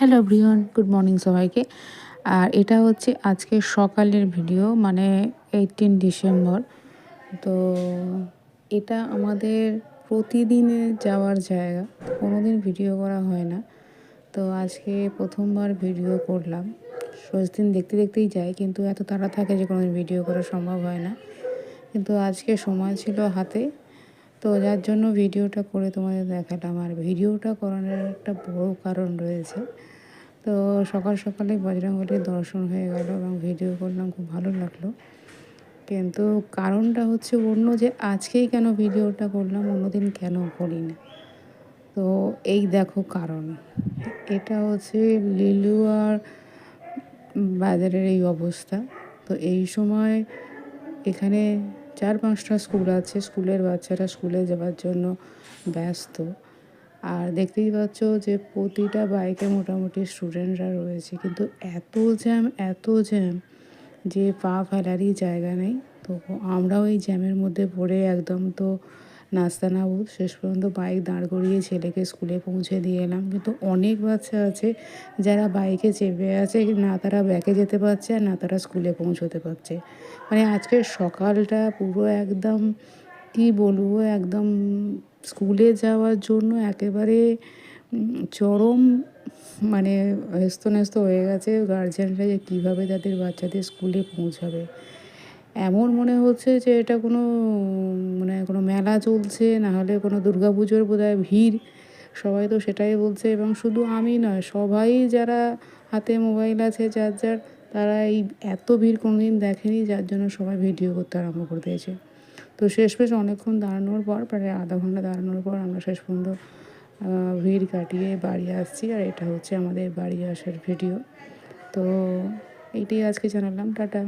Hello everyone, good morning সবাইকে। আর এটা হচ্ছে আজকে সকালের ভিডিও, মানে 18 ডিসেম্বর। তো এটা আমাদের প্রতিদিনে যাওয়ার জায়গা, কোনোদিন ভিডিও করা হয় না। তো আজকে প্রথমবার ভিডিও করলাম। রোজ দিন দেখতে দেখতেই যাই, কিন্তু এত তাড়া থাকে যে কোনোদিন ভিডিও করা সম্ভব হয় না। কিন্তু আজকে সময় ছিল হাতে, তো যার জন্য ভিডিওটা করে তোমাদের দেখালাম। আর ভিডিওটা করানোর একটা বড় কারণ রয়েছে। তো সকাল সকালে বজরংবলীর দর্শন হয়ে গেল এবং ভিডিও করলাম, খুব ভালো লাগলো। কিন্তু কারণটা হচ্ছে অন্য, যে আজকেই কেন ভিডিওটা করলাম, অন্যদিন কেন করি না। তো এই দেখো কারণ। এটা হচ্ছে লিলুয়ার বাজারের এই অবস্থা। তো এই সময় এখানে 4-5টা স্কুল আছে, স্কুলের বাচ্চারা স্কুলে যাওয়ার জন্য ব্যস্ত। আর দেখতেই পাচ্ছ যে প্রতিটা বাইকে মোটামুটি স্টুডেন্টরা রয়েছে, কিন্তু এত জ্যাম যে পা ফেলারই জায়গা নেই। তো আমরাও এই জ্যামের মধ্যে পড়ে একদম তো নাস্তানাবুদ, শেষ পর্যন্ত বাইক দাঁড় করিয়ে ছেলেকে স্কুলে পৌঁছে দিয়ে এলাম। কিন্তু অনেক বাচ্চা আছে যারা বাইকে চেপে আছে, না তারা ব্যাকে যেতে পারছে আর না তারা স্কুলে পৌঁছতে পারছে। মানে আজকের সকালটা পুরো একদম, কি বলবো, একদম স্কুলে যাওয়ার জন্য একেবারে চরম, মানে হেস্তনেস্ত হয়ে গেছে গার্জিয়ানরা যে কীভাবে তাদের বাচ্চাদের স্কুলে পৌঁছাবে। এমন মনে হচ্ছে যে এটা কোনো, মানে কোনো মেলা চলছে, না হলে কোনো দুর্গাপুজোর বোধহয় ভিড়। সবাই তো সেটাই বলছে, এবং শুধু আমি নয়, সবাই যারা হাতে মোবাইল আছে যার যার, তারা এই এত ভিড় কোনোদিন দেখেনি, যার জন্য সবাই ভিডিও করতে আরম্ভ করে দিয়েছে। তো শেষমেশ অনেকক্ষণ দাঁড়ানোর পর, প্রায় আধা ঘন্টা দাঁড়ানোর পর আমরা শেষ পর্যন্ত ভিড় কাটিয়ে বাড়ি আসছি। আর এটা হচ্ছে আমাদের বাড়ি আসার ভিডিও। তো এইটাই আজকে জানালাম। টাটা।